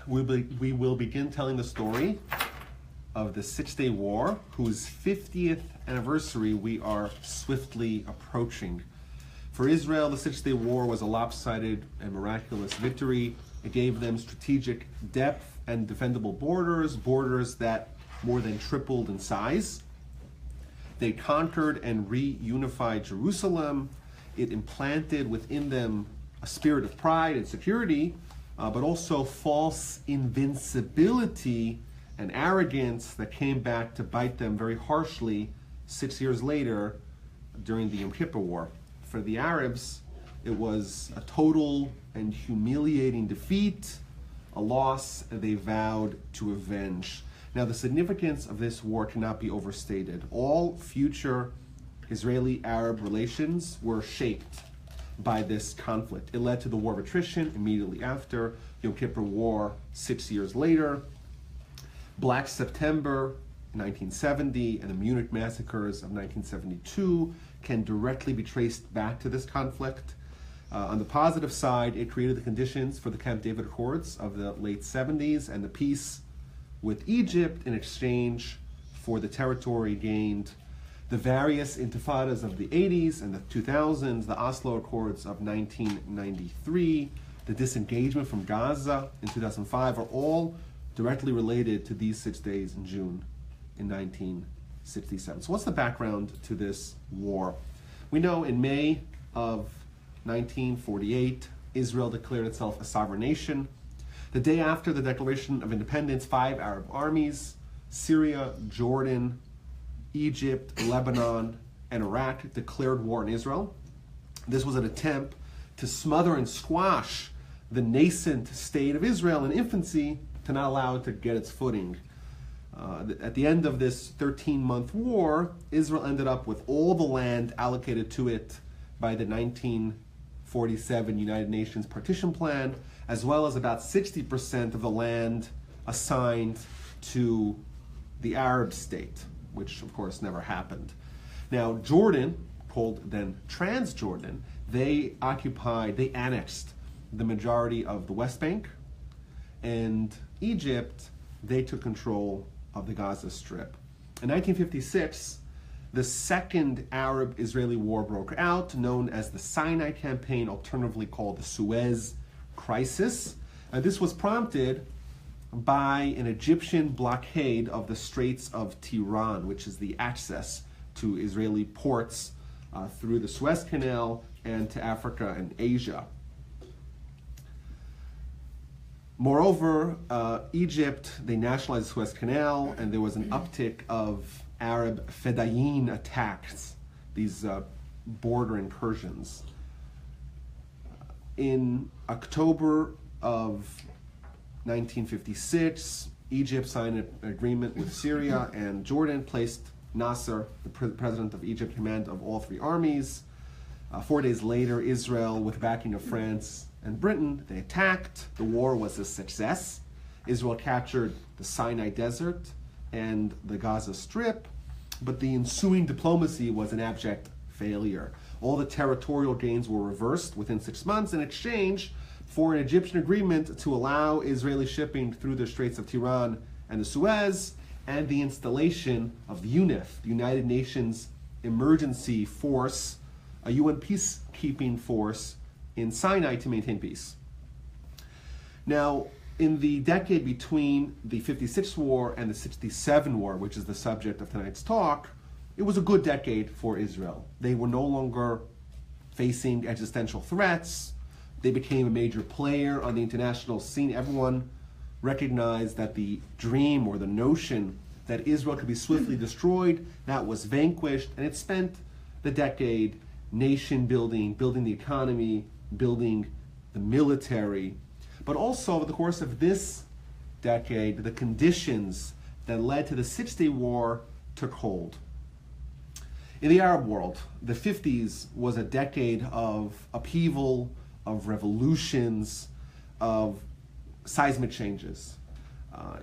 we will begin telling the story of the Six-Day War, whose 50th anniversary we are swiftly approaching. For Israel, the Six-Day War was a lopsided and miraculous victory. It gave them strategic depth and defendable borders that more than tripled in size. They conquered and reunified Jerusalem. It implanted within them a spirit of pride and security, but also false invincibility and arrogance that came back to bite them very harshly 6 years later during the Yom Kippur War. For the Arabs, it was a total and humiliating defeat, a loss they vowed to avenge. Now, the significance of this war cannot be overstated. All future Israeli-Arab relations were shaped by this conflict. It led to the War of Attrition immediately after, Yom Kippur War 6 years later, Black September 1970, and the Munich massacres of 1972 can directly be traced back to this conflict. On the positive side, it created the conditions for the Camp David Accords of the late 70s and the peace with Egypt in exchange for the territory gained. The various intifadas of the 80s and the 2000s, the Oslo Accords of 1993, the disengagement from Gaza in 2005 are all directly related to these 6 days in June in 1967. So what's the background to this war? We know in May of 1948, Israel declared itself a sovereign nation. The day after the Declaration of Independence, 5 Arab armies, Syria, Jordan, Egypt, Lebanon, and Iraq, declared war on Israel. This was an attempt to smother and squash the nascent state of Israel in infancy to not allow it to get its footing. At the end of this 13-month war, Israel ended up with all the land allocated to it by the 1947 United Nations Partition Plan, as well as about 60% of the land assigned to the Arab state, which of course never happened. Now, Jordan, called then Transjordan, they annexed the majority of the West Bank, and Egypt, they took control of the Gaza Strip. In 1956, the second Arab-Israeli war broke out, known as the Sinai Campaign, alternatively called the Suez Crisis. This was prompted by an Egyptian blockade of the Straits of Tiran, which is the access to Israeli ports through the Suez Canal and to Africa and Asia. Moreover, Egypt, they nationalized the Suez Canal, and there was an uptick of Arab Fedayeen attacks, these border incursions. In October of 1956, Egypt signed an agreement with Syria, and Jordan placed Nasser, the president of Egypt, in command of all 3 armies. 4 days later, Israel, with backing of France and Britain, they attacked. The war was a success. Israel captured the Sinai Desert and the Gaza Strip, but the ensuing diplomacy was an abject failure. All the territorial gains were reversed within 6 months in exchange for an Egyptian agreement to allow Israeli shipping through the Straits of Tiran and the Suez, and the installation of the UNIF, the United Nations Emergency Force, a UN peacekeeping force in Sinai to maintain peace. Now, in the decade between the 56 war and the 67 war, which is the subject of tonight's talk, it was a good decade for Israel. They were no longer facing existential threats. They became a major player on the international scene. Everyone recognized that the dream or the notion that Israel could be swiftly destroyed, that was vanquished, and it spent the decade nation building, building the economy, building the military. But also over the course of this decade, the conditions that led to the 6-day war took hold. In the Arab world, the 50s was a decade of upheaval, of revolutions, of seismic changes.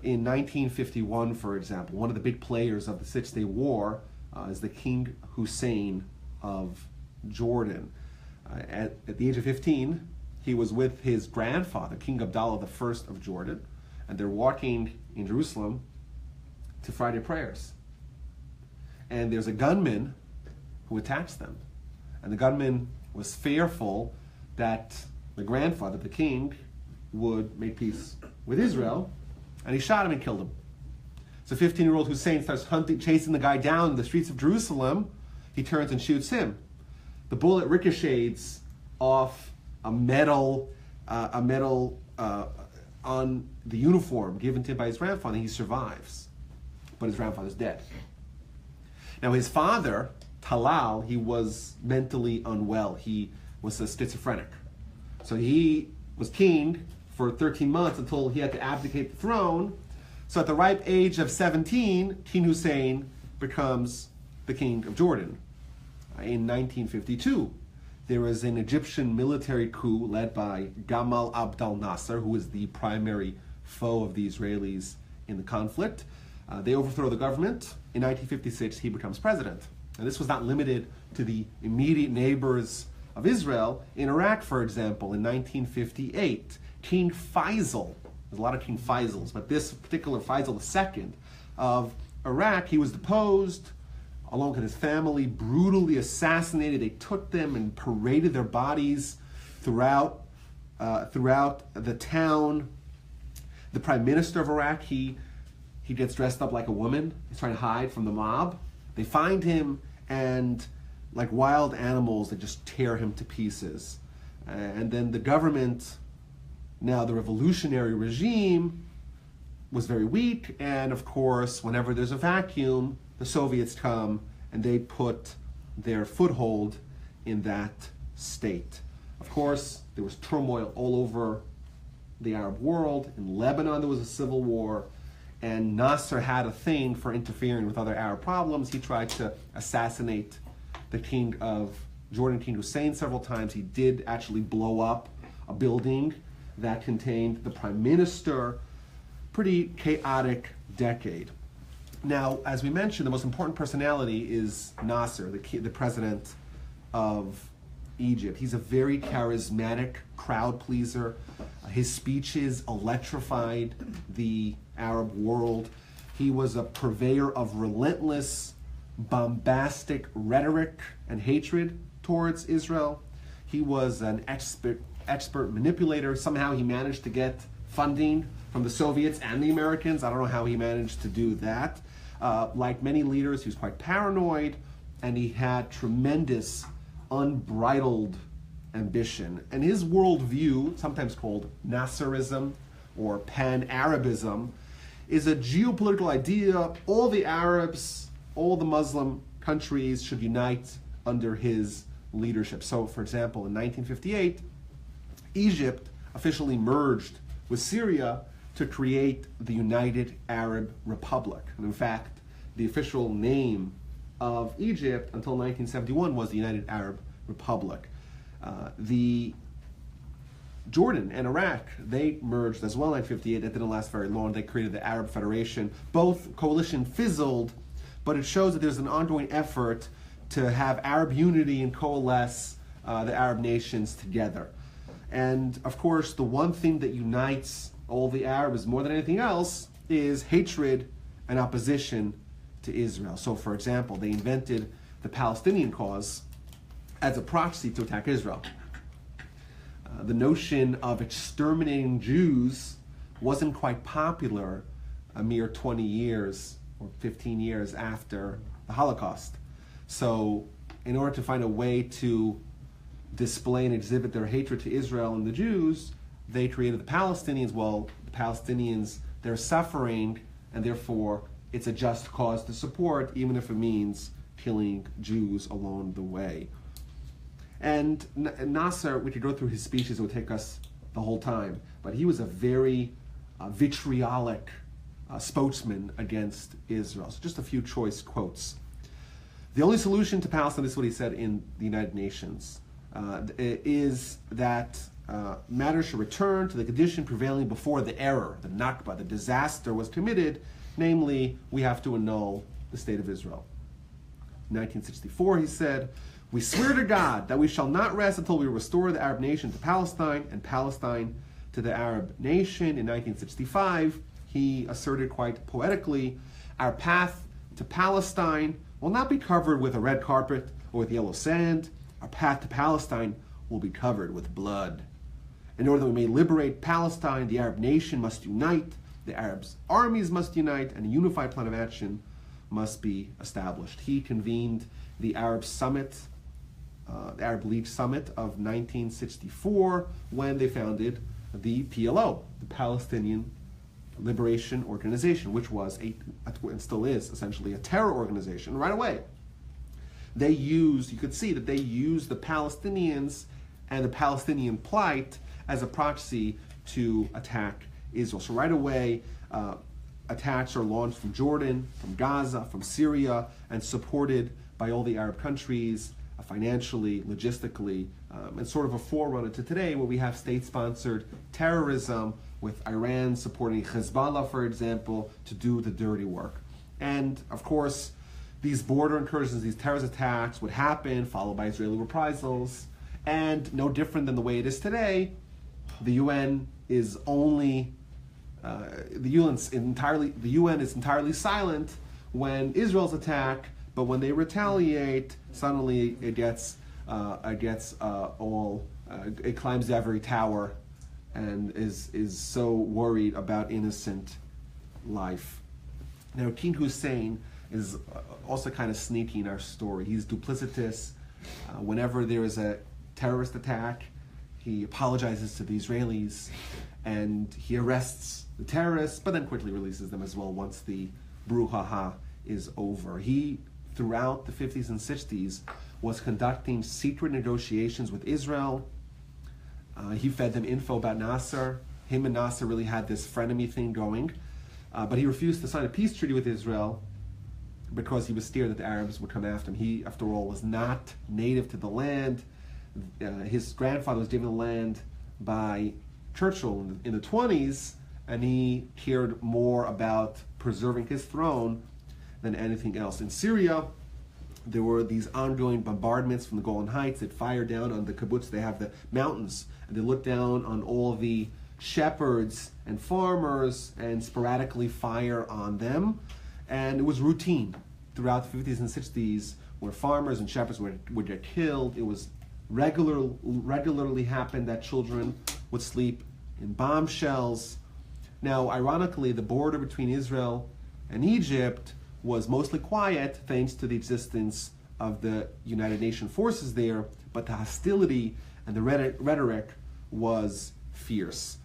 In 1951, for example, one of the big players of the 6-day war is the King Hussein of Jordan. At the age of 15, he was with his grandfather, King Abdullah I of Jordan, and they're walking in Jerusalem to Friday prayers. And there's a gunman who attacks them. And the gunman was fearful that the grandfather, the king, would make peace with Israel, and he shot him and killed him. So 15-year-old Hussein starts chasing the guy down in the streets of Jerusalem. He turns and shoots him. The bullet ricochets off a medal on the uniform given to him by his grandfather. He survives, but his grandfather's dead. Now his father, Talal, he was mentally unwell. He was a schizophrenic. So he was king for 13 months until he had to abdicate the throne. So at the ripe age of 17, King Hussein becomes the king of Jordan. In 1952, there was an Egyptian military coup led by Gamal Abdel Nasser, who was the primary foe of the Israelis in the conflict. They overthrow the government. In 1956, he becomes president. And this was not limited to the immediate neighbors of Israel. In Iraq, for example, in 1958, King Faisal, there's a lot of King Faisals, but this particular Faisal II of Iraq, he was deposed, along with his family, brutally assassinated. They took them and paraded their bodies throughout the town. The prime minister of Iraq, he gets dressed up like a woman. He's trying to hide from the mob. They find him, and like wild animals, they just tear him to pieces. And then the government, now the revolutionary regime, was very weak. And of course, whenever there's a vacuum, the Soviets come and they put their foothold in that state. Of course, there was turmoil all over the Arab world. In Lebanon, there was a civil war. And Nasser had a thing for interfering with other Arab problems. He tried to assassinate the king of Jordan, King Hussein, several times. He did actually blow up a building that contained the prime minister. Pretty chaotic decade. Now, as we mentioned, the most important personality is Nasser, the president of Egypt. He's a very charismatic crowd pleaser. His speeches electrified the Arab world. He was a purveyor of relentless, bombastic rhetoric and hatred towards Israel. He was an expert manipulator. Somehow he managed to get funding from the Soviets and the Americans. I don't know how he managed to do that. Like many leaders, he was quite paranoid, and he had tremendous, unbridled ambition. And his worldview, sometimes called Nasserism or Pan-Arabism, is a geopolitical idea. All the Arabs, all the Muslim countries should unite under his leadership. So, for example, in 1958, Egypt officially merged with Syria to create the United Arab Republic. And in fact, the official name of Egypt until 1971 was the United Arab Republic. The Jordan and Iraq, they merged as well in 1958. That didn't last very long. They created the Arab Federation. Both coalition fizzled, but it shows that there's an ongoing effort to have Arab unity and coalesce the Arab nations together. And of course, the one thing that unites all the Arabs more than anything else is hatred and opposition to Israel. So, for example, they invented the Palestinian cause as a proxy to attack Israel. The notion of exterminating Jews wasn't quite popular a mere 20 years or 15 years after the Holocaust. So, in order to find a way to display and exhibit their hatred to Israel and the Jews, they created the Palestinians. Well, the Palestinians, they're suffering, and therefore it's a just cause to support, even if it means killing Jews along the way. And Nasser, we could go through his speeches, it would take us the whole time, but he was a very vitriolic spokesman against Israel. So just a few choice quotes. The only solution to Palestine, this is what he said in the United Nations, is that matters should return to the condition prevailing before the error, the Nakba, the disaster was committed, namely, we have to annul the state of Israel. In 1964, he said, "We swear to God that we shall not rest until we restore the Arab nation to Palestine and Palestine to the Arab nation in 1965, he asserted quite poetically, "Our path to Palestine will not be covered with a red carpet or with yellow sand. Our path to Palestine will be covered with blood. In order that we may liberate Palestine, the Arab nation must unite, the Arabs' armies must unite, and a unified plan of action must be established." He convened the Arab Summit, the Arab League Summit of 1964, when they founded the PLO, the Palestinian Liberation Organization, which was and still is essentially a terror organization. Right away, you could see that they used the Palestinians and the Palestinian plight as a proxy to attack Israel. So right away, attacks are launched from Jordan, from Gaza, from Syria, and supported by all the Arab countries, financially, logistically, and sort of a forerunner to today, where we have state-sponsored terrorism with Iran supporting Hezbollah, for example, to do the dirty work. And of course, these border incursions, these terrorist attacks would happen, followed by Israeli reprisals, and no different than the way it is today, the UN is entirely silent when Israel's attack, but when they retaliate, suddenly it climbs every tower and is so worried about innocent life. Now, King Hussein is also kind of sneaky in our story. He's duplicitous. Whenever there is a terrorist attack, he apologizes to the Israelis and he arrests the terrorists, but then quickly releases them as well once the brouhaha is over. He, throughout the 50s and 60s, was conducting secret negotiations with Israel. He fed them info about Nasser. Him and Nasser really had this frenemy thing going, but he refused to sign a peace treaty with Israel because he was scared that the Arabs would come after him. He, after all, was not native to the land. His grandfather was given the land by Churchill in the 20s, and he cared more about preserving his throne than anything else. In Syria, there were these ongoing bombardments from the Golan Heights that fire down on the kibbutz. They have the mountains, and they look down on all the shepherds and farmers and sporadically fire on them. And it was routine throughout the 50s and 60s where farmers and shepherds would get killed. It was regularly happened that children would sleep in bombshells. Now, ironically, the border between Israel and Egypt was mostly quiet thanks to the existence of the United Nations forces there, but the hostility and the rhetoric was fierce.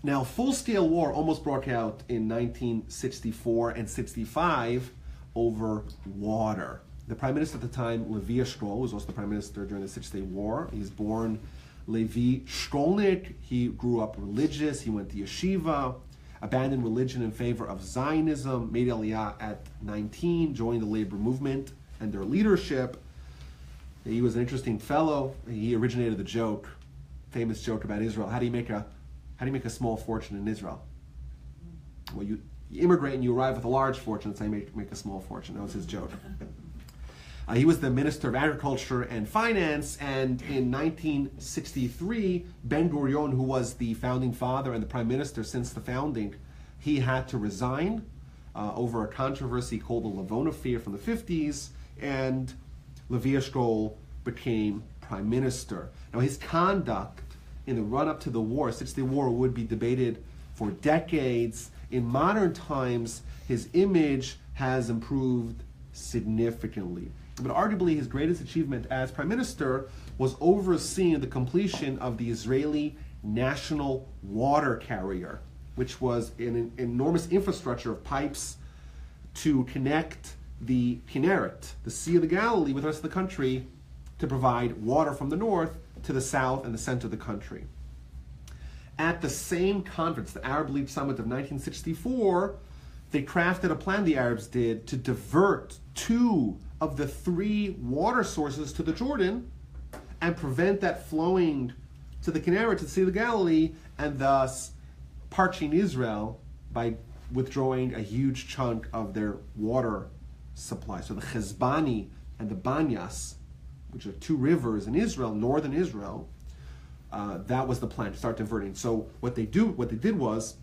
Now, full-scale war almost broke out in 1964 and 65 over water. The Prime Minister at the time, Levi Eshkol, was also the Prime Minister during the Six-Day War. He's born Levi Shkolnik. He grew up religious. He went to yeshiva, abandoned religion in favor of Zionism, made Aliyah at 19, joined the labor movement and their leadership. He was an interesting fellow. He originated the joke, famous joke about Israel. How do you make a small fortune in Israel? Well, you immigrate and you arrive with a large fortune. That's how you make a small fortune. That was his joke. He was the Minister of Agriculture and Finance, and in 1963, Ben-Gurion, who was the founding father and the Prime Minister since the founding, he had to resign over a controversy called the Lavon Affair from the 50s, and Levi Eshkol became Prime Minister. Now, his conduct in the run-up to the war, Six-Day War, would be debated for decades. In modern times, his image has improved significantly. But arguably his greatest achievement as Prime Minister was overseeing the completion of the Israeli national water carrier, which was an enormous infrastructure of pipes to connect the Curated, the Sea of the Galilee, with the rest of the country to provide water from the north to the south and the center of the country. At the same conference, the Arab League Summit of 1964, they crafted a plan, the Arabs did, to divert 2 of the 3 water sources to the Jordan and prevent that flowing to the Curated, to the Sea of the Galilee, and thus parching Israel by withdrawing a huge chunk of their water supply. So the Chezbani and the Banyas, which are 2 rivers in Israel, northern Israel, that was the plan, to start diverting. So what they did was,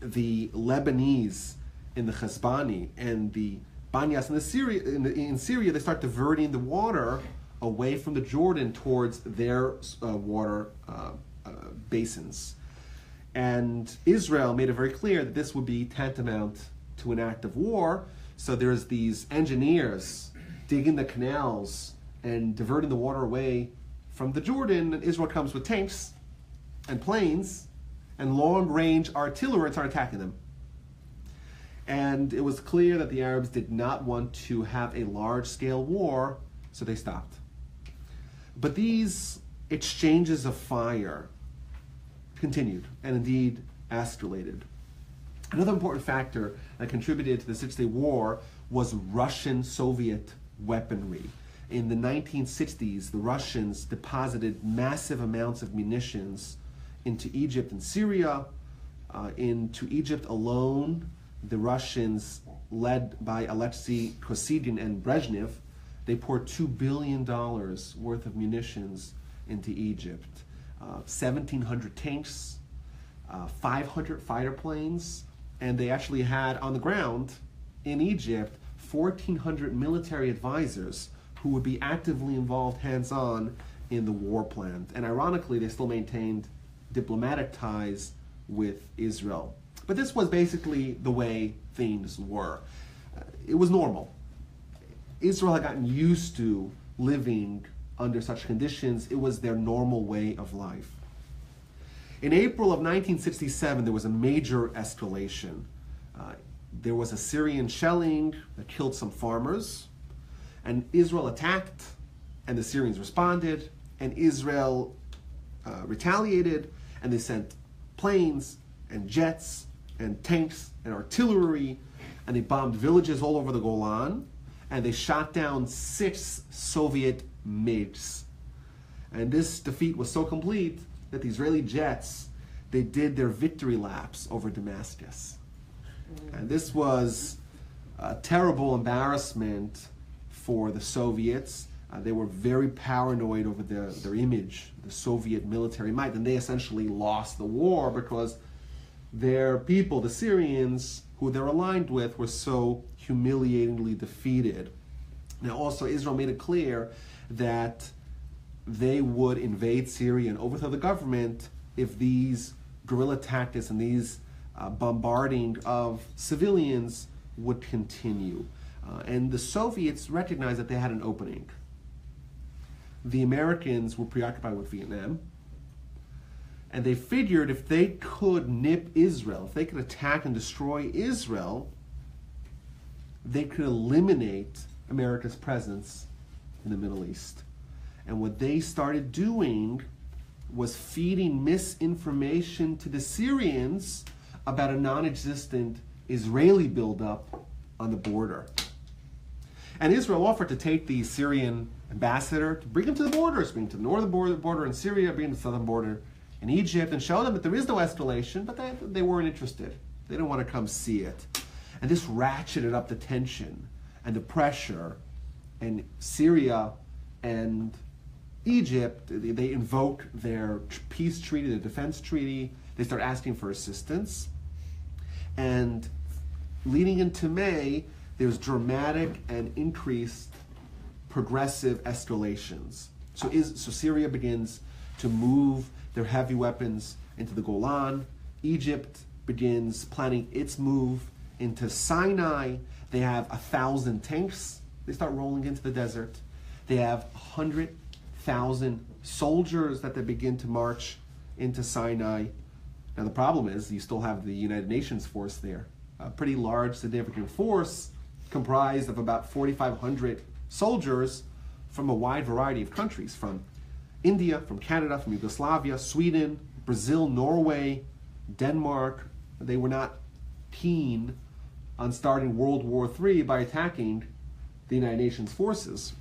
the Lebanese in the Chesbani and the Banyas in Syria, they start diverting the water away from the Jordan towards their water basins. And Israel made it very clear that this would be tantamount to an act of war. So there's these engineers digging the canals and diverting the water away from the Jordan, and Israel comes with tanks and planes and long-range artillery and start attacking them. And it was clear that the Arabs did not want to have a large-scale war, so they stopped. But these exchanges of fire continued and indeed escalated. Another important factor that contributed to the Six-Day War was Russian-Soviet weaponry. In the 1960s, the Russians deposited massive amounts of munitions into Egypt and Syria. Into Egypt alone, the Russians, led by Alexei Kosygin and Brezhnev, they poured $2 billion worth of munitions into Egypt. 1,700 tanks, 500 fighter planes, and they actually had on the ground in Egypt 1,400 military advisors who would be actively involved hands-on in the war plan. And ironically, they still maintained diplomatic ties with Israel. But this was basically the way things were. It was normal. Israel had gotten used to living under such conditions. It was their normal way of life. In April of 1967, there was a major escalation. There was a Syrian shelling that killed some farmers, and Israel attacked, and the Syrians responded, and Israel retaliated, and they sent planes and jets and tanks and artillery, and they bombed villages all over the Golan, and they shot down 6 Soviet MiGs. And this defeat was so complete that the Israeli jets, they did their victory laps over Damascus. And this was a terrible embarrassment for the Soviets. They were very paranoid over their image, the Soviet military might, and they essentially lost the war because their people, the Syrians, who they're aligned with, were so humiliatingly defeated. Now also, Israel made it clear that they would invade Syria and overthrow the government if these guerrilla tactics and these bombarding of civilians would continue. And the Soviets recognized that they had an opening. The Americans were preoccupied with Vietnam, and they figured if they could nip Israel, if they could attack and destroy Israel, they could eliminate America's presence in the Middle East. And what they started doing was feeding misinformation to the Syrians about a non-existent Israeli buildup on the border. And Israel offered to take the Syrian ambassador to bring him to the borders, bring him to the northern border in Syria, bring him to the southern border in Egypt, and show them that there is no escalation, but they weren't interested. They didn't want to come see it. And this ratcheted up the tension and the pressure, and Syria and Egypt, they invoke their peace treaty, their defense treaty. They start asking for assistance. And leading into May, there's dramatic and increased progressive escalations. So Syria begins to move their heavy weapons into the Golan. Egypt begins planning its move into Sinai. They have 1,000 tanks. They start rolling into the desert. They have 100,000 soldiers that they begin to march into Sinai. Now the problem is you still have the United Nations force there. A pretty large, significant force comprised of about 4,500 soldiers from a wide variety of countries, from India, from Canada, from Yugoslavia, Sweden, Brazil, Norway, Denmark. They were not keen on starting World War III by attacking the United Nations forces.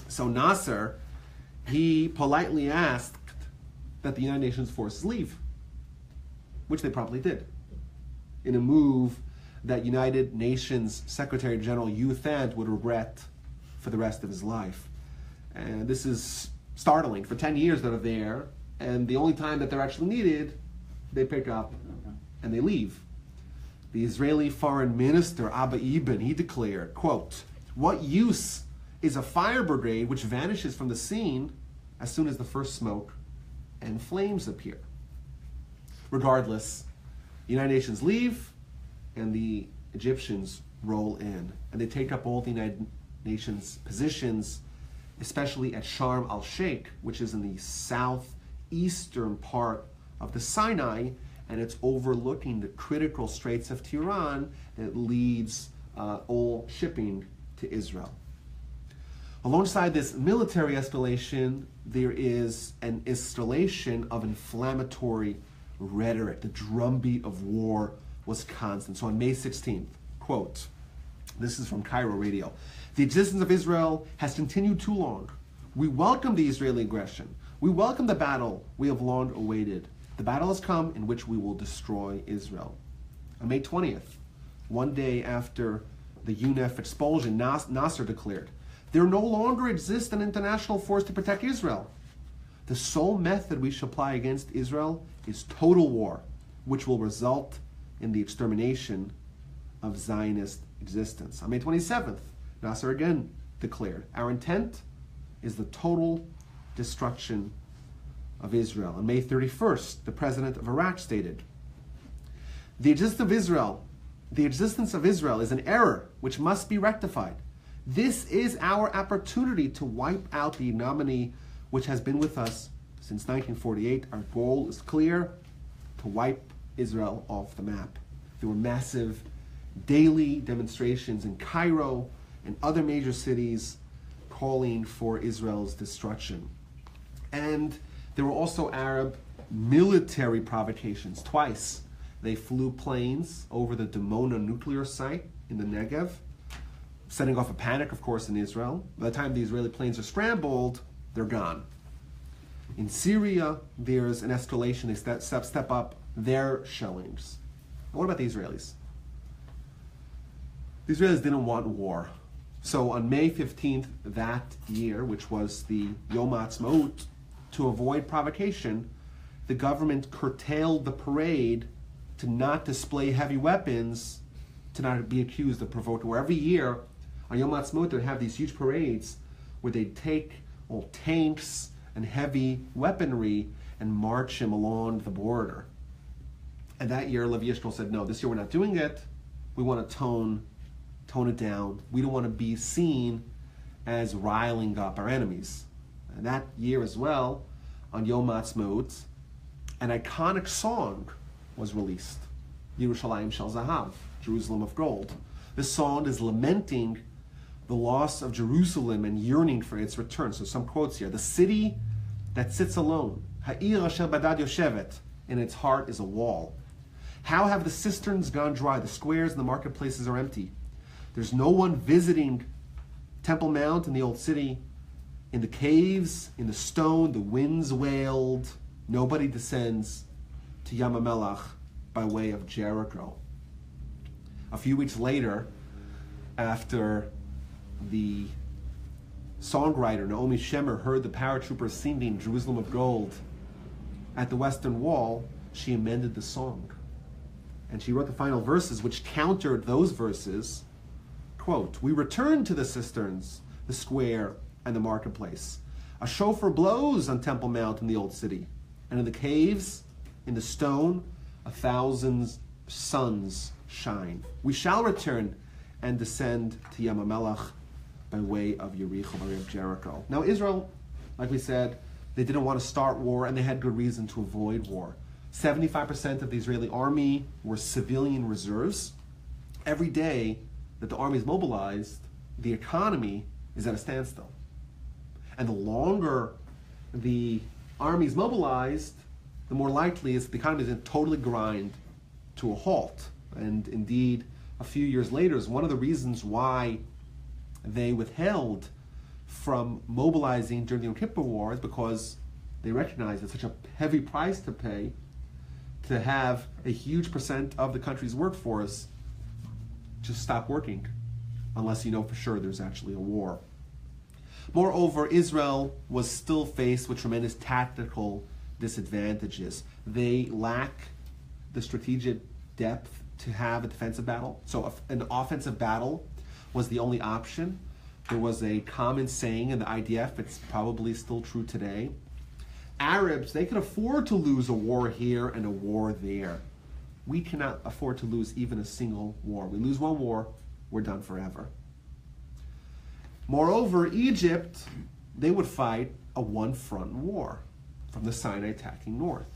So Nasser, he politely asked that the United Nations forces leave, which they promptly did, in a move that United Nations Secretary General U Thant would regret for the rest of his life. And this is startling. For 10 years they're there, and the only time that they're actually needed, they pick up and they leave. The Israeli foreign minister, Abba Eban, he declared, quote, "What use is a fire brigade which vanishes from the scene as soon as the first smoke and flames appear?" Regardless, the United Nations leave and the Egyptians roll in, and they take up all the United Nations positions, especially at Sharm el-Sheikh, which is in the southeastern part of the Sinai, and it's overlooking the critical Straits of Tiran that leads all shipping to Israel. Alongside this military escalation, there is an installation of inflammatory rhetoric. The drumbeat of war was constant. So on May 16th, quote, this is from Cairo Radio, "The existence of Israel has continued too long. We welcome the Israeli aggression. We welcome the battle we have long awaited. The battle has come in which we will destroy Israel." On May 20th, one day after the UNEF expulsion, Nasser declared, "There no longer exists an international force to protect Israel. The sole method we shall apply against Israel is total war, which will result in the extermination of Zionist existence." On May 27th, Nasser again declared, "Our intent is the total destruction of Israel." On May 31st, the president of Iraq stated, the existence of Israel is an error which must be rectified. This is our opportunity to wipe out the ignominy which has been with us since 1948. Our goal is clear, to wipe Israel off the map." There were massive daily demonstrations in Cairo and other major cities calling for Israel's destruction. And there were also Arab military provocations. Twice they flew planes over the Dimona nuclear site in the Negev, setting off a panic, of course, in Israel. By the time the Israeli planes are scrambled, they're gone. In Syria, there's an escalation. They step up their shellings. What about the Israelis? The Israelis didn't want war. So on May 15th that year, which was the Yom HaAtzmaut, to avoid provocation, the government curtailed the parade to not display heavy weapons, to not be accused of provoking war. Every year on Yom HaAtzmaut, they'd have these huge parades where they'd take all tanks and heavy weaponry and march him along the border. And that year, Levi Yishmael said, no, this year we're not doing it. We want to tone it down. We don't want to be seen as riling up our enemies. And that year as well, on Yom HaAtzmaut, an iconic song was released, Yerushalayim Shel Zahav, Jerusalem of Gold. This song is lamenting the loss of Jerusalem and yearning for its return. So some quotes here. "The city that sits alone, Ha'ir asher badad yoshevet, in its heart is a wall. How have the cisterns gone dry? The squares and the marketplaces are empty. There's no one visiting Temple Mount in the old city. In the caves, in the stone, the winds wailed. Nobody descends to Yam HaMelach by way of Jericho." A few weeks later, after the songwriter Naomi Shemer heard the paratroopers singing Jerusalem of Gold at the Western Wall, she amended the song. And she wrote the final verses, which countered those verses. Quote, "We return to the cisterns, the square, and the marketplace. A shofar blows on Temple Mount in the old city, and in the caves, in the stone, 1,000 suns shine. We shall return and descend to Yam HaMelach by way of Yericho, by way of Jericho." Now Israel, like we said, they didn't want to start war, and they had good reason to avoid war. 75% of the Israeli army were civilian reserves. Every day that the army is mobilized, the economy is at a standstill. And the longer the army is mobilized, the more likely is the economy is going to totally grind to a halt. And indeed, a few years later is one of the reasons why they withheld from mobilizing during the Yom Kippur War, is because they recognized it's such a heavy price to pay to have a huge percent of the country's workforce just stop working unless you know for sure there's actually a war. Moreover, Israel was still faced with tremendous tactical disadvantages. They lack the strategic depth to have a defensive battle. So an offensive battle was the only option. There was a common saying in the IDF, it's probably still true today. Arabs, they could afford to lose a war here and a war there. We cannot afford to lose even a single war. We lose one war, we're done forever. Moreover, Egypt, they would fight a one-front war from the Sinai attacking north.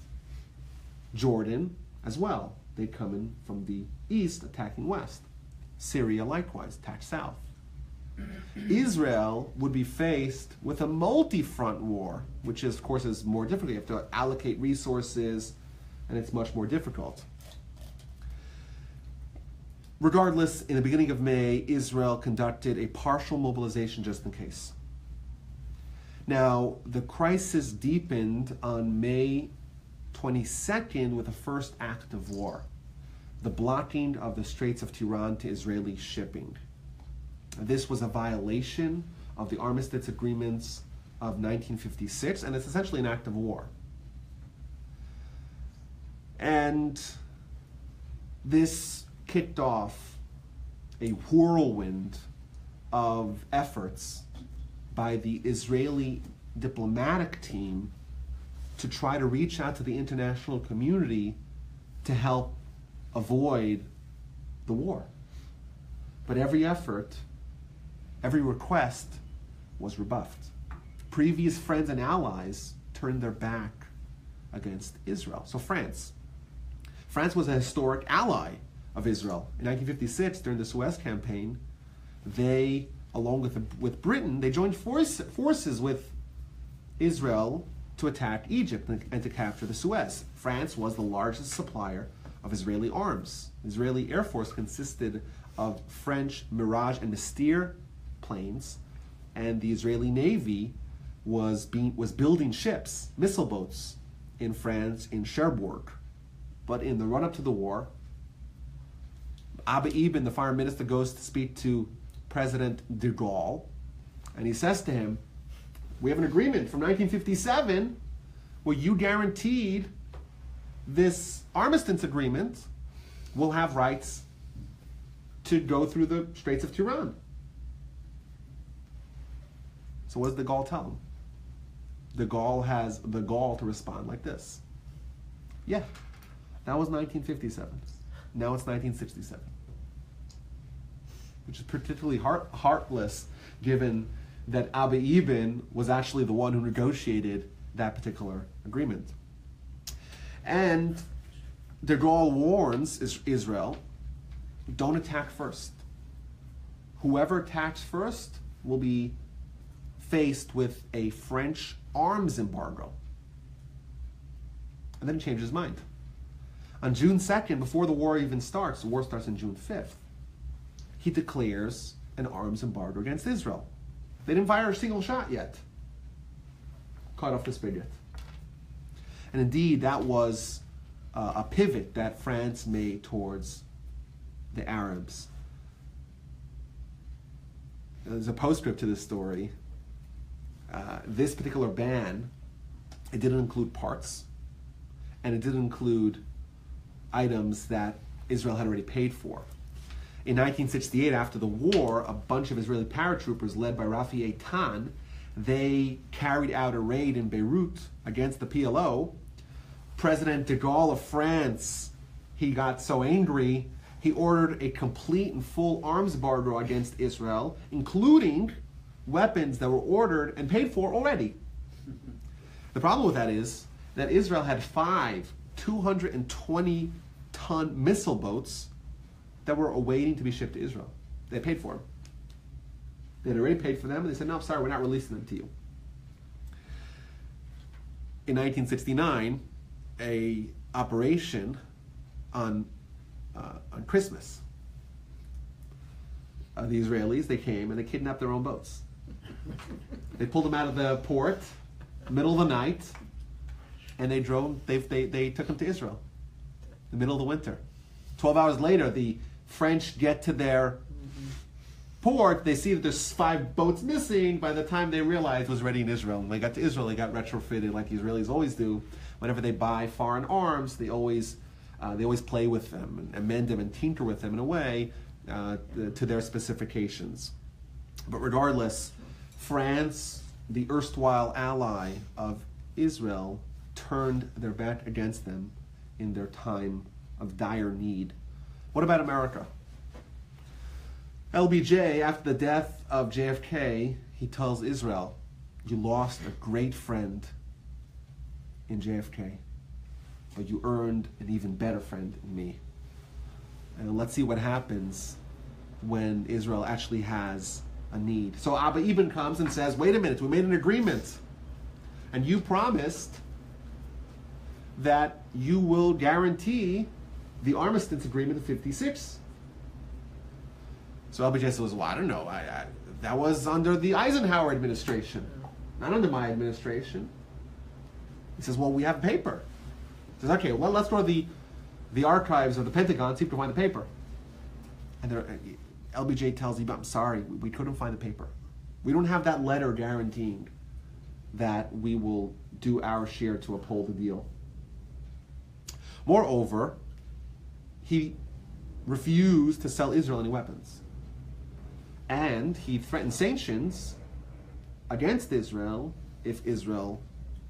Jordan as well. They come in from the east attacking west. Syria likewise, attack south. Israel would be faced with a multi-front war, which is, of course, is more difficult. You have to allocate resources, and it's much more difficult. Regardless, in the beginning of May, Israel conducted a partial mobilization just in case. Now, the crisis deepened on May 22nd with the first act of war, the blocking of the Straits of Tiran to Israeli shipping. This was a violation of the armistice agreements of 1956, and it's essentially an act of war. And this kicked off a whirlwind of efforts by the Israeli diplomatic team to try to reach out to the international community to help avoid the war. But every effort, every request was rebuffed. Previous friends and allies turned their back against Israel. So France was a historic ally of Israel. In 1956, during the Suez Campaign, they, along with Britain, they joined forces with Israel to attack Egypt and to capture the Suez. France was the largest supplier of Israeli arms. The Israeli Air Force consisted of French Mirage and Mystère planes, and the Israeli Navy was building ships, missile boats, in France, in Cherbourg. But in the run-up to the war, Abba Eban, the foreign minister, goes to speak to President de Gaulle, and he says to him, we have an agreement from 1957 where you guaranteed this armistice agreement will have rights to go through the Straits of Tiran. So what does de Gaulle tell him? De Gaulle has the gall to respond like this. Yeah, that was 1957. Now it's 1967. Which is particularly heartless, given that Abba Eban was actually the one who negotiated that particular agreement. And de Gaulle warns Israel, don't attack first. Whoever attacks first will be faced with a French arms embargo. And then he changed his mind. On June 2nd, before the war even starts, the war starts on June 5th, he declares an arms embargo against Israel. They didn't fire a single shot yet. Cut off the spigot. And indeed, that was a pivot that France made towards the Arabs. There's a postscript to this story. This particular ban, it didn't include parts, and it didn't include items that Israel had already paid for. In 1968, after the war, a bunch of Israeli paratroopers led by Rafi Eitan, they carried out a raid in Beirut against the PLO. President de Gaulle of France, he got so angry, he ordered a complete and full arms embargo against Israel, including weapons that were ordered and paid for already. The problem with that is that Israel had 5 220-ton missile boats that were awaiting to be shipped to Israel. They paid for them. They had already paid for them, and they said, no, sorry, we're not releasing them to you. In 1969, a operation on Christmas, the Israelis, they came and they kidnapped their own boats. They pulled them out of the port, middle of the night, and they took them to Israel, the middle of the winter. 12 hours later, the French get to their port, they see that there's 5 boats missing. By the time they realized it was ready in Israel, when they got to Israel, they got retrofitted like the Israelis always do, whenever they buy foreign arms, they always play with them and amend them and tinker with them in a way to their specifications. But regardless, France, the erstwhile ally of Israel, turned their back against them in their time of dire need. What about America? LBJ, after the death of JFK, he tells Israel, you lost a great friend in JFK, but you earned an even better friend in me. And let's see what happens when Israel actually has a need. So Abba Ibn comes and says, wait a minute, we made an agreement. And you promised that you will guarantee the armistice agreement of 56. So LBJ says, well, I don't know. That was under the Eisenhower administration, not under my administration. He says, well, we have paper. He says, okay, well, let's go to the archives of the Pentagon, see if we can find the paper. And LBJ tells him, I'm sorry, we couldn't find the paper. We don't have that letter guaranteeing that we will do our share to uphold the deal. Moreover, he refused to sell Israel any weapons. And he threatened sanctions against Israel if Israel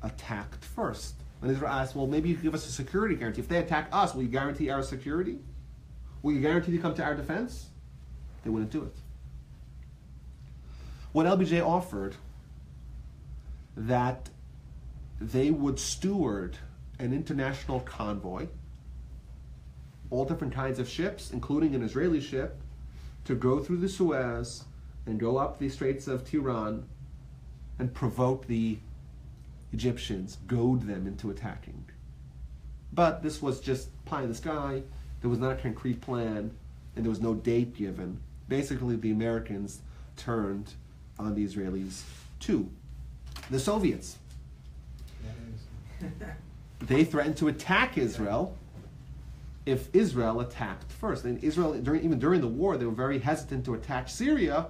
attacked first. When Israel asked, well, maybe you could give us a security guarantee. If they attack us, will you guarantee our security? Will you guarantee to come to our defense? They wouldn't do it. What LBJ offered, that they would steward an international convoy, all different kinds of ships, including an Israeli ship, to go through the Suez and go up the Straits of Tiran and provoke the Egyptians, goad them into attacking. But this was just pie in the sky. There was not a concrete plan, and there was no date given. Basically, the Americans turned on the Israelis too. The Soviets. They threatened to attack Israel if Israel attacked first. And Israel, even during the war, they were very hesitant to attack Syria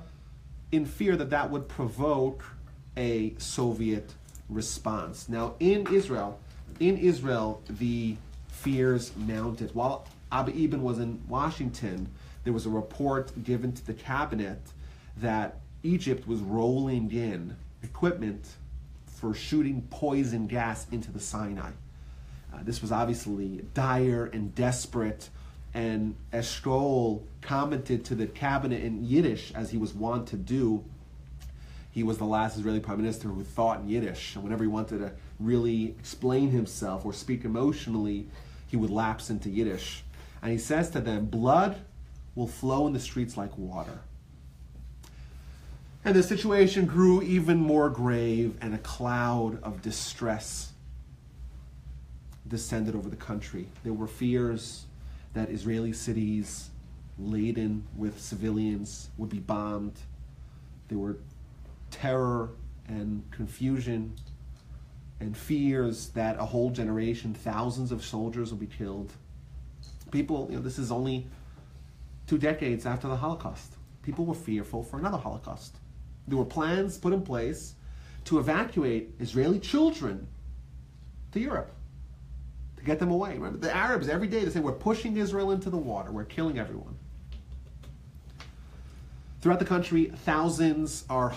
in fear that that would provoke a Soviet response. Now, in Israel, the fears mounted. While Abba Ibn was in Washington, there was a report given to the cabinet that Egypt was rolling in equipment for shooting poison gas into the Sinai. This was obviously dire and desperate, and Eshkol commented to the cabinet in Yiddish, as he was wont to do. He was the last Israeli prime minister who thought in Yiddish, and whenever he wanted to really explain himself or speak emotionally, he would lapse into Yiddish. And he says to them, blood will flow in the streets like water. And the situation grew even more grave, and a cloud of distress descended over the country. There were fears that Israeli cities laden with civilians would be bombed. There were terror and confusion and fears that a whole generation, thousands of soldiers will be killed. People, this is only 2 decades after the Holocaust. People were fearful for another Holocaust. There were plans put in place to evacuate Israeli children to Europe, to get them away. Remember, the Arabs, every day they say, we're pushing Israel into the water, we're killing everyone. Throughout the country, thousands are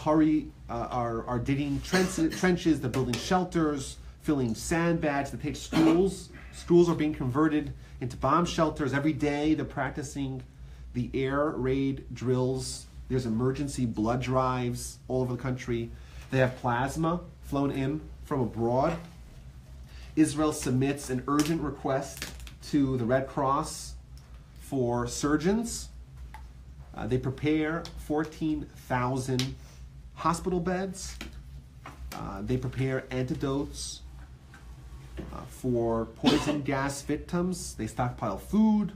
digging trenches, they're building shelters, filling sandbags to take schools. Schools are being converted into bomb shelters. Every day they're practicing the air raid drills. There's emergency blood drives all over the country. They have plasma flown in from abroad. Israel submits an urgent request to the Red Cross for surgeons. They prepare 14,000 hospital beds. They prepare antidotes for poison gas victims. They stockpile food.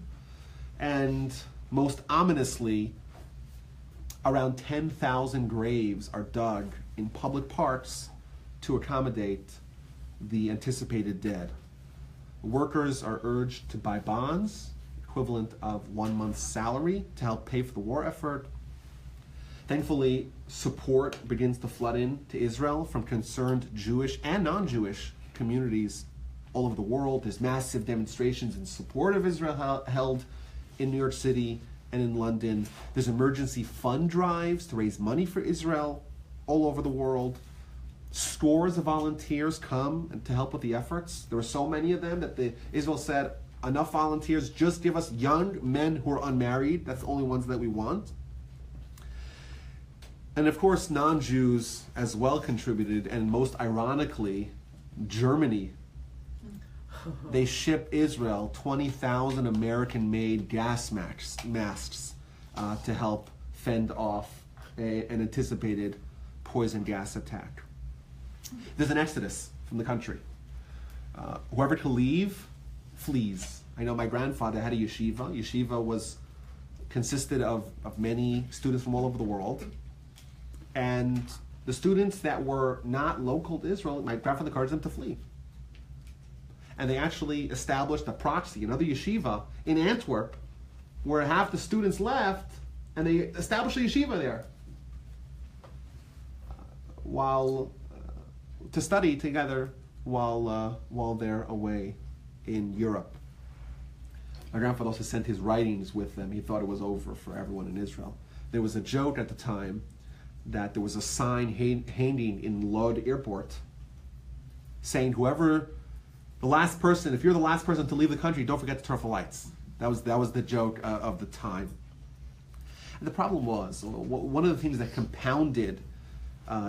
And most ominously, around 10,000 graves are dug in public parks to accommodate the anticipated dead. Workers are urged to buy bonds, equivalent of 1 month's salary, to help pay for the war effort. Thankfully, support begins to flood in to Israel from concerned Jewish and non-Jewish communities all over the world. There's massive demonstrations in support of Israel held in New York City and in London. There's emergency fund drives to raise money for Israel all over the world. Scores of volunteers come to help with the efforts. There were so many of them that Israel said, enough volunteers, just give us young men who are unmarried. That's the only ones that we want. And of course, non-Jews as well contributed, and most ironically, Germany. They shipped Israel 20,000 American-made gas masks to help fend off an anticipated poison gas attack. There's an exodus from the country. Whoever can leave, flees. I know my grandfather had a yeshiva. Yeshiva consisted of many students from all over the world. And the students that were not local to Israel, my grandfather encouraged them to flee. And they actually established a proxy, another yeshiva in Antwerp, where half the students left, and they established a yeshiva there to study together while they're away in Europe. My grandfather also sent his writings with them. He thought it was over for everyone in Israel. There was a joke at the time that there was a sign hanging in Lod airport saying, if you're the last person to leave the country, don't forget to turn off the lights. That was the joke of the time. And the problem was, one of the things that compounded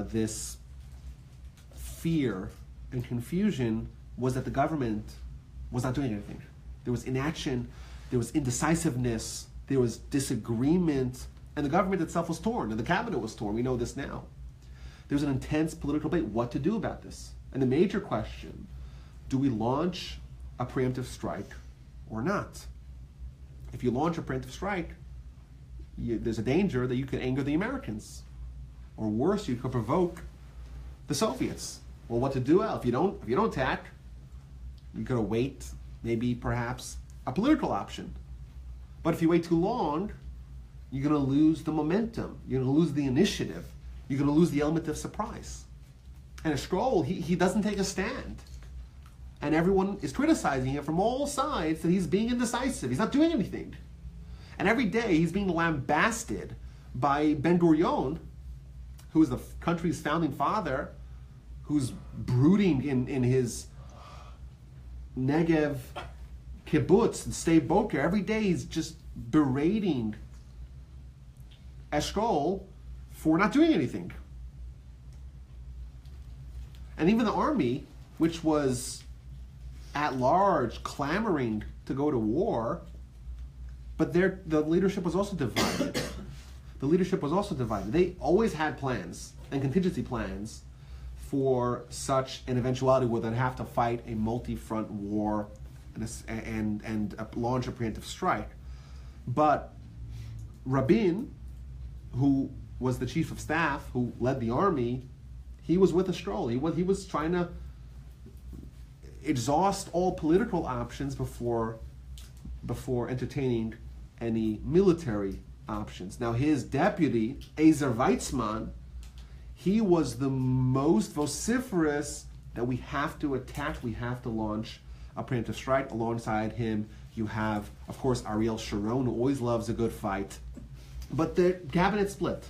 this fear and confusion was that the government was not doing anything. There was inaction, there was indecisiveness, there was disagreement, and the government itself was torn, and the cabinet was torn. We know this now. There was an intense political debate what to do about this. And the major question, do we launch a preemptive strike or not? If you launch a preemptive strike, there's a danger that you could anger the Americans. Or worse, you could provoke the Soviets. Well, what to do? Well, if you don't attack, you're going to wait, maybe perhaps a political option. But if you wait too long, you're going to lose the momentum. You're going to lose the initiative. You're going to lose the element of surprise. And Eshkol, he doesn't take a stand. And everyone is criticizing him from all sides that he's being indecisive. He's not doing anything. And every day he's being lambasted by Ben-Gurion, who is the country's founding father, who's brooding in his Negev kibbutz and Sde Boker. Every day he's just berating Eshkol for not doing anything. And even the army, which was at large clamoring to go to war, but the leadership was also divided. The leadership was also divided. They always had plans and contingency plans for such an eventuality where they'd have to fight a multi-front war and launch a preemptive strike. But Rabin, who was the chief of staff, who led the army, he was with Eshkol. He was trying to exhaust all political options before entertaining any military options. Now his deputy, Ezer Weizmann, he was the most vociferous that we have to attack, we have to launch a preemptive strike. Alongside him, you have, of course, Ariel Sharon, who always loves a good fight. But the cabinet split.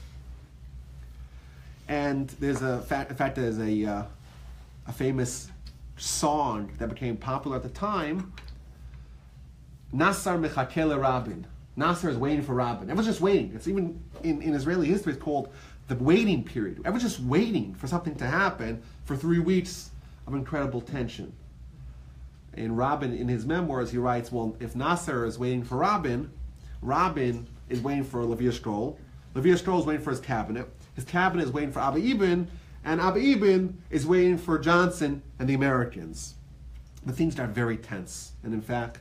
And there's there's a famous song that became popular at the time. Nasser mechake Rabin. Nasser is waiting for Rabin. Everyone's just waiting. It's even in Israeli history, it's called the waiting period. Everyone's just waiting for something to happen for 3 weeks of incredible tension. And Rabin, in his memoirs, he writes, well, if Nasser is waiting for Rabin, Rabin is waiting for Levi Eshkol. Levi Eshkol is waiting for his cabinet is waiting for Abba Eban, and Abba Eban is waiting for Johnson and the Americans. But things got very tense. And in fact,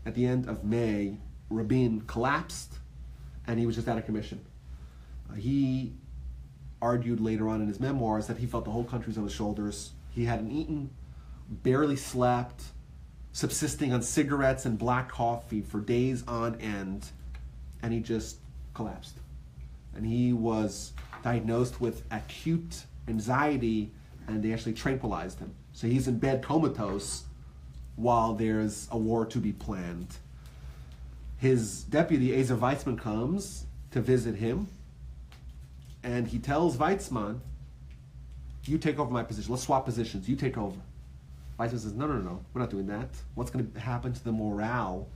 at the end of May, Rabin collapsed, and he was just out of commission. He argued later on in his memoirs that he felt the whole country was on his shoulders. He hadn't eaten, barely slept, subsisting on cigarettes and black coffee for days on end, and he just collapsed. And he was diagnosed with acute anxiety, and they actually tranquilized him. So he's in bed comatose while there's a war to be planned. His deputy, Ezer Weizmann, comes to visit him, and he tells Weizmann, you take over my position. Let's swap positions. You take over. Weizmann says, no, we're not doing that. What's going to happen to the morale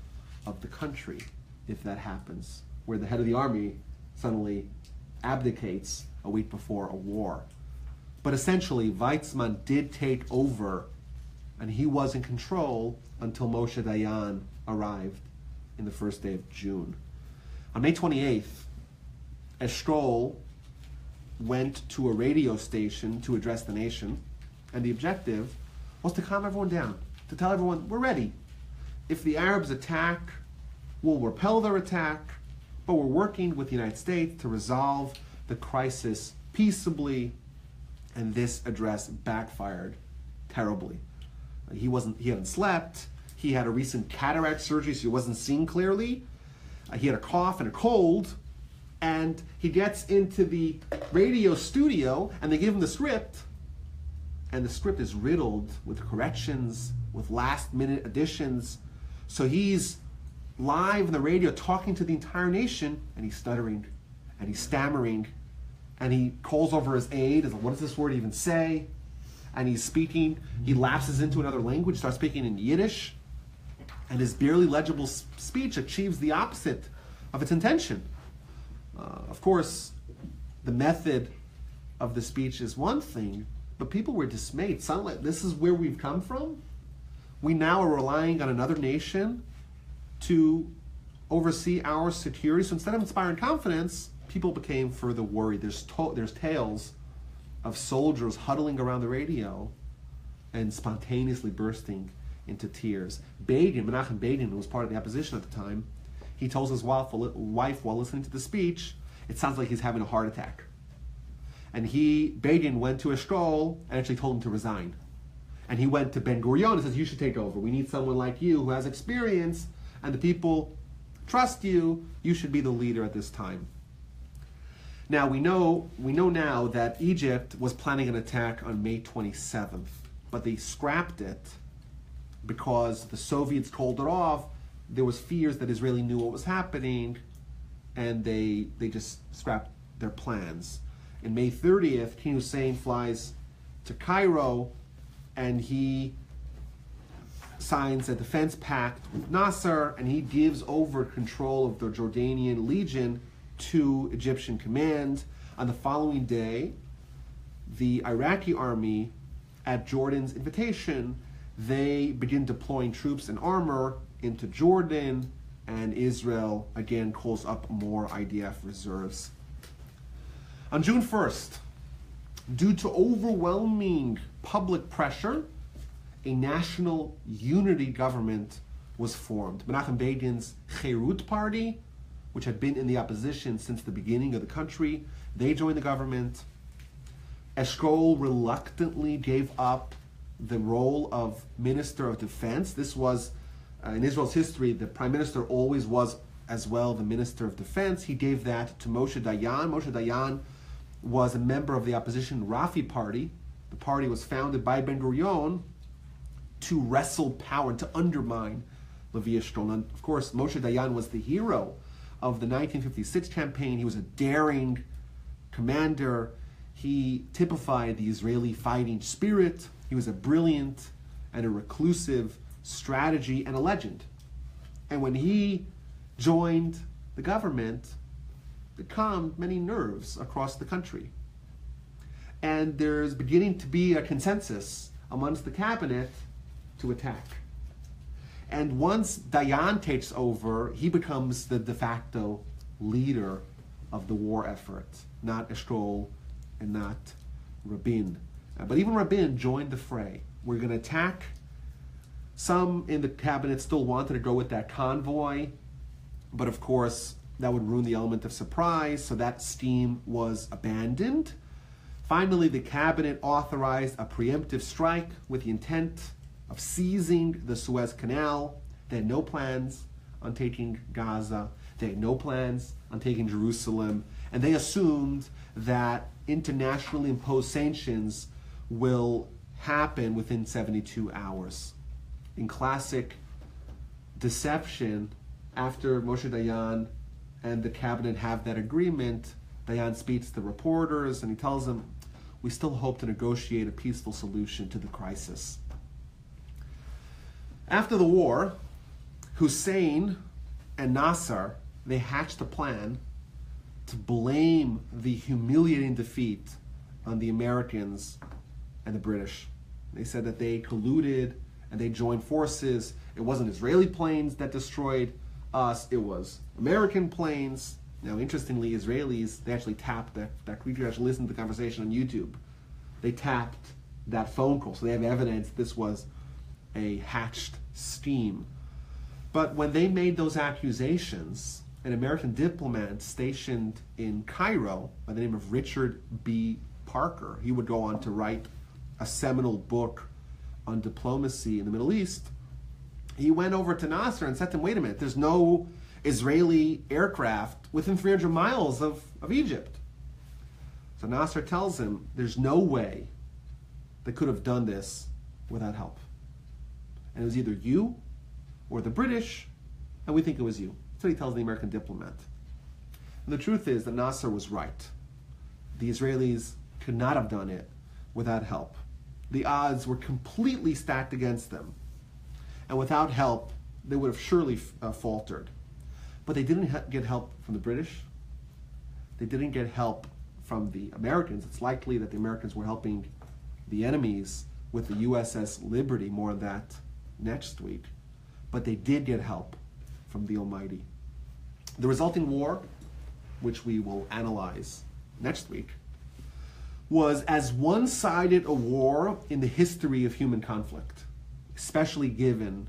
of the country if that happens, where the head of the army suddenly abdicates a week before a war? But essentially, Weizmann did take over, and he was in control until Moshe Dayan arrived in the first day of June. On May 28th, Eshkol went to a radio station to address the nation, and the objective was to calm everyone down, to tell everyone, we're ready. If the Arabs attack, we'll repel their attack, but we're working with the United States to resolve the crisis peaceably, and this address backfired terribly. He hadn't slept, he had a recent cataract surgery, so he wasn't seeing clearly. He had a cough and a cold, and he gets into the radio studio, and they give him the script, and the script is riddled with corrections, with last-minute additions. So he's live on the radio talking to the entire nation, and he's stuttering, and he's stammering, and he calls over his aide, like, what does this word even say? And he's speaking, he lapses into another language, starts speaking in Yiddish, and his barely legible speech achieves the opposite of its intention. Of course, the method of the speech is one thing, but people were dismayed. Suddenly, this is where we've come from? We now are relying on another nation to oversee our security. So instead of inspiring confidence, people became further worried. There's tales of soldiers huddling around the radio and spontaneously bursting into tears. Menachem Begin, who was part of the opposition at the time, he tells his wife while listening to the speech, it sounds like he's having a heart attack. And Begin went to Eshkol and actually told him to resign. And he went to Ben Gurion and says, you should take over. We need someone like you who has experience, and the people trust you. You should be the leader at this time. Now, we know now that Egypt was planning an attack on May 27th, but they scrapped it because the Soviets called it off. There was fears that Israel knew what was happening, and they just scrapped their plans. And May 30th, King Hussein flies to Cairo, and he signs a defense pact with Nasser, and he gives over control of the Jordanian Legion to Egyptian command. On the following day, the Iraqi army, at Jordan's invitation, they begin deploying troops and armor into Jordan, and Israel again calls up more IDF reserves. On June 1st, due to overwhelming public pressure, a national unity government was formed. Menachem Begin's Cherut party, which had been in the opposition since the beginning of the country, they joined the government. Eshkol reluctantly gave up the role of Minister of Defense. This was, in Israel's history, the Prime Minister always was as well the Minister of Defense. He gave that to Moshe Dayan. Moshe Dayan was a member of the opposition Rafi party. The party was founded by Ben Gurion to wrestle power and to undermine Levi Eshkol. And of course, Moshe Dayan was the hero of the 1956 campaign. He was a daring commander. He typified the Israeli fighting spirit. He was a brilliant and a reclusive strategy and a legend. And when he joined the government, it calmed many nerves across the country. And there's beginning to be a consensus amongst the cabinet to attack. And once Dayan takes over, he becomes the de facto leader of the war effort, not Eshkol and not Rabin. But even Rabin joined the fray. We're going to attack. Some in the cabinet still wanted to go with that convoy, but of course that would ruin the element of surprise, so that scheme was abandoned. Finally, the cabinet authorized a preemptive strike with the intent of seizing the Suez Canal. They had no plans on taking Gaza. They had no plans on taking Jerusalem. And they assumed that internationally imposed sanctions will happen within 72 hours. in classic deception, after Moshe Dayan and the cabinet have that agreement, Dayan speaks to reporters and he tells them, we still hope to negotiate a peaceful solution to the crisis. After the war, Hussein and Nasser, they hatched a plan to blame the humiliating defeat on the Americans and the British. They said that they colluded and they joined forces. It wasn't Israeli planes that destroyed us, it was American planes. Now, interestingly, Israelis, they actually tapped that creature, actually listened to the conversation on YouTube. They tapped that phone call, so they have evidence this was a hatched scheme. But when they made those accusations, an American diplomat stationed in Cairo by the name of Richard B. Parker, he would go on to write a seminal book on diplomacy in the Middle East. He went over to Nasser and said to him, wait a minute, there's no Israeli aircraft within 300 miles of Egypt. So Nasser tells him, there's no way they could have done this without help. And it was either you or the British, and we think it was you. That's what he tells the American diplomat. And the truth is that Nasser was right. The Israelis could not have done it without help. The odds were completely stacked against them. And without help, they would have surely faltered. But they didn't get help from the British. They didn't get help from the Americans. It's likely that the Americans were helping the enemies with the USS Liberty, more of that next week. But they did get help from the Almighty. The resulting war, which we will analyze next week, was as one-sided a war in the history of human conflict, especially given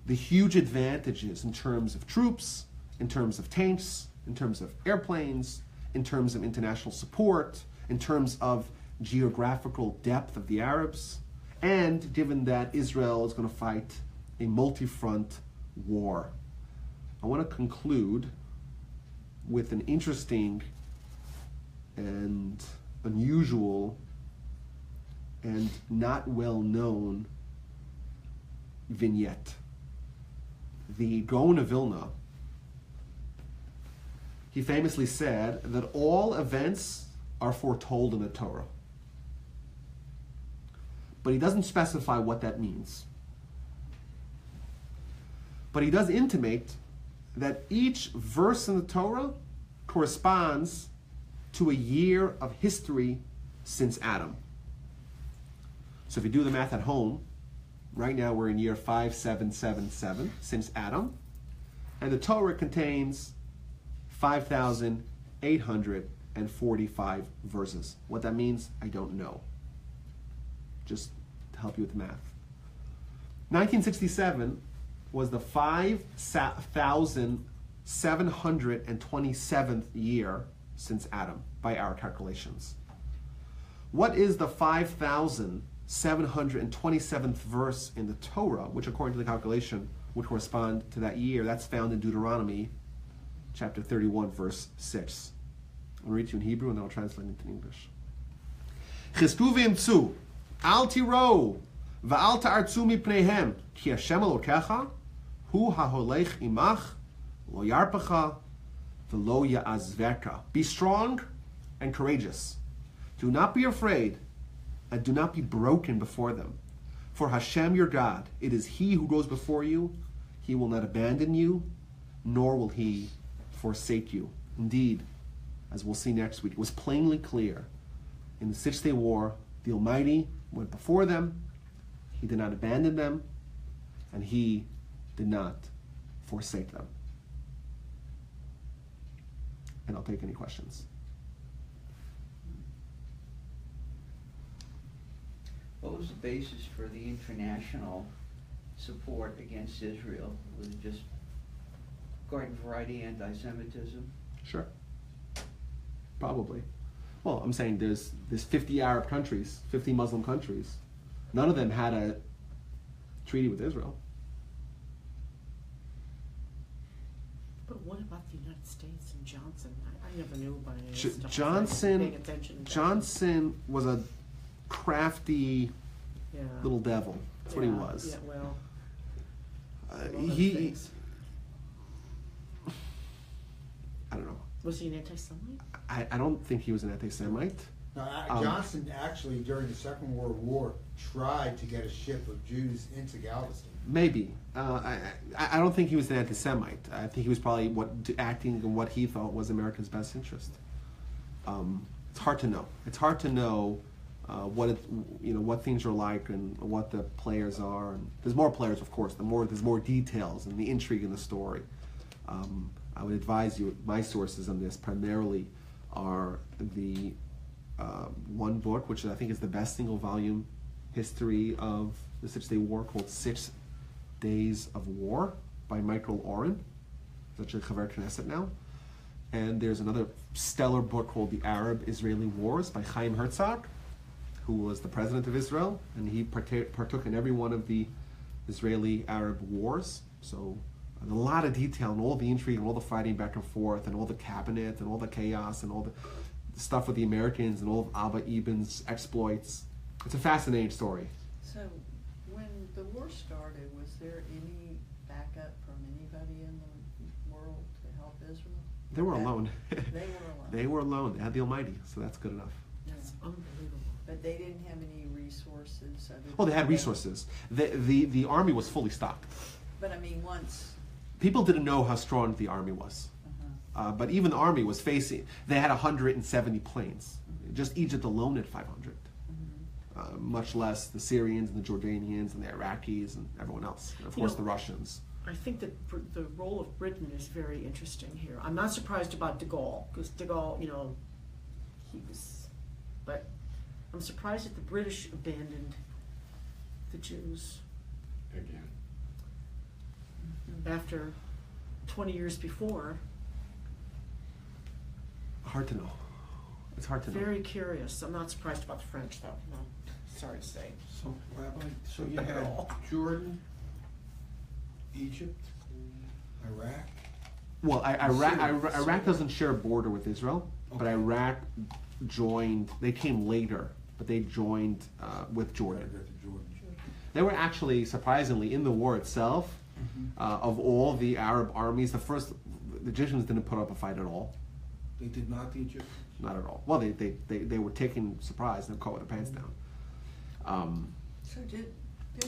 the huge advantages in terms of troops, in terms of tanks, in terms of airplanes, in terms of international support, in terms of geographical depth of the Arabs, and given that Israel is going to fight a multi-front war. I want to conclude with an interesting and unusual and not well-known vignette. The Gaon of Vilna, he famously said that all events are foretold in the Torah. But he doesn't specify what that means. But he does intimate that each verse in the Torah corresponds to a year of history since Adam. So if you do the math at home, right now we're in year 5777 since Adam, and the Torah contains 5,845 verses. What that means, I don't know. Just to help you with the math. 1967 was the 5,727th year since Adam, by our calculations. What is the 5,727th verse in the Torah, which according to the calculation would correspond to that year? That's found in Deuteronomy chapter 31, verse 6. I'll read you in Hebrew and then I'll translate it into English. Chizku v'imtzu, al tiro, v'al ta'artzu mipneihem, ki Hashem Elokecha, hu ha'holech imach, lo yarpacha, v'lo ya'azveka. Be strong and courageous. Do not be afraid, and do not be broken before them. For Hashem your God, it is He who goes before you. He will not abandon you, nor will He forsake you. Indeed, as we'll see next week, it was plainly clear in the Six-Day War, the Almighty went before them, He did not abandon them, and He did not forsake them. And I'll take any questions. What was the basis for the international support against Israel? Was it just garden variety anti-Semitism? Sure. Probably. Well, I'm saying there's 50 Arab countries, 50 Muslim countries. None of them had a treaty with Israel. But what about the United States and Johnson? I never knew about any of this stuff. Johnson was a crafty little devil. That's what he was. Yeah, well. He, I don't know. Was he an anti-Semite? I don't think he was an anti-Semite. Now, Johnson actually, during the Second World War, tried to get a ship of Jews into Galveston. Maybe. I don't think he was an anti-Semite. I think he was probably acting in what he thought was America's best interest. It's hard to know. It's hard to know what things are like and what the players are. And there's more players, of course. There's more details and the intrigue in the story. I would advise you. My sources on this primarily are the one book, which I think is the best single volume history of the Six-Day War, called 6 Days of War by Michael Oren. He's actually Chaver Knesset now. And there's another stellar book called The Arab-Israeli Wars by Chaim Herzog, who was the president of Israel, and he partook in every one of the Israeli-Arab wars. So a lot of detail and all the intrigue and all the fighting back and forth and all the cabinet and all the chaos and all the stuff with the Americans and all of Abba Eben's exploits. It's a fascinating story. So when the war started, was there any backup from anybody in the world to help Israel? They were alone. They were alone. They were alone. They had the Almighty, so that's good enough. That's unbelievable. But they didn't have any resources. Oh, they had resources. The army was fully stocked. But I mean, once. People didn't know how strong the army was. But even the army was facing, they had 170 planes. Just Egypt alone had 500. Much less the Syrians and the Jordanians and the Iraqis and everyone else. And of course the Russians. I think that the role of Britain is very interesting here. I'm not surprised about de Gaulle, because de Gaulle, he was, but I'm surprised that the British abandoned the Jews. Again. After 20 years before. Hard to know. It's hard to know. Very curious. I'm not surprised about the French, though. No, sorry to say. So, Rabbi, so you had Jordan, Egypt, Iraq? Well, Iraq doesn't share a border with Israel, but Iraq joined, they came later, but they joined with Jordan. They were actually, surprisingly, in the war itself, of all the Arab armies, the Egyptians didn't put up a fight at all. They did not, the Egyptians? Not at all. Well, they were taken surprise and caught with their pants down. So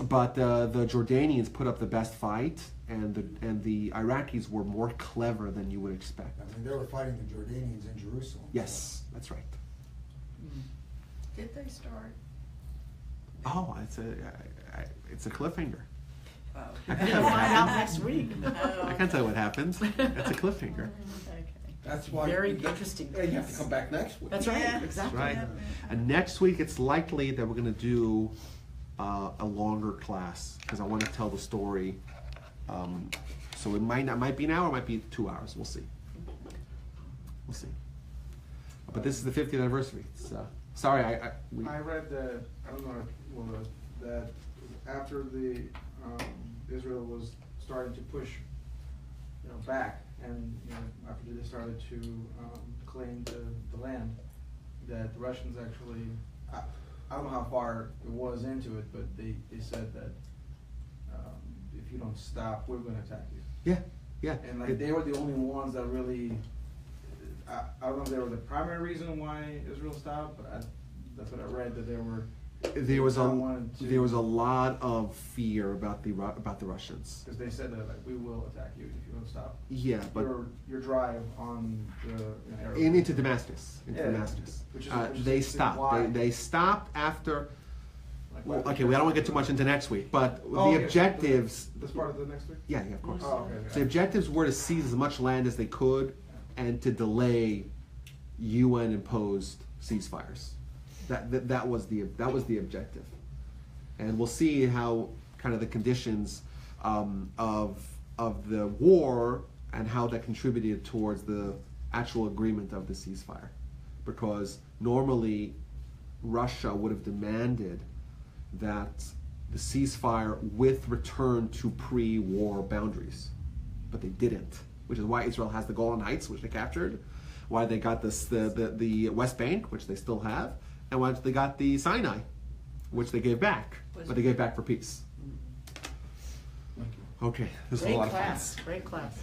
But the Jordanians put up the best fight, and the Iraqis were more clever than you would expect. I mean, they were fighting the Jordanians in Jerusalem. Yes, that's right. did they start? Oh, it's a cliffhanger. Oh. We're gonna find out next week. I can't tell you what happens. It's a cliffhanger. Okay. That's why Very you interesting. You have to come back next week. That's right. Yeah. Exactly. Right. And next week, it's likely that we're going to do a longer class because I want to tell the story. So it might be an hour, it might be 2 hours. We'll see. We'll see. But this is the 50th anniversary. So sorry, I read that, I don't know if it was, that after the Israel was starting to push, back, and after they started to claim the land, that the Russians actually, I don't know how far it was into it, but they said that if you don't stop, we're going to attack you. yeah. And they were the only ones that really, I don't know if they were the primary reason why Israel stopped, but that's what I read, that There was a lot of fear about the Russians. because they said that we will attack you if you don't stop. Yeah, but your drive on the area. into Damascus, Which is they why- stopped. They stopped after. Well, why- okay, we don't want to get too much into next week, but Oh, the okay. objectives. That's part of the next week? Yeah, of course. Oh, okay. The objectives were to seize as much land as they could and to delay UN imposed ceasefires. That was the objective, and we'll see how kind of the conditions of the war and how that contributed towards the actual agreement of the ceasefire, because normally Russia would have demanded that the ceasefire with return to pre-war boundaries, but they didn't, which is why Israel has the Golan Heights, which they captured, why they got the West Bank, which they still have, and why they got the Sinai, which they gave back, but they gave back for peace. Okay, this was a Great lot of fun. class, great class.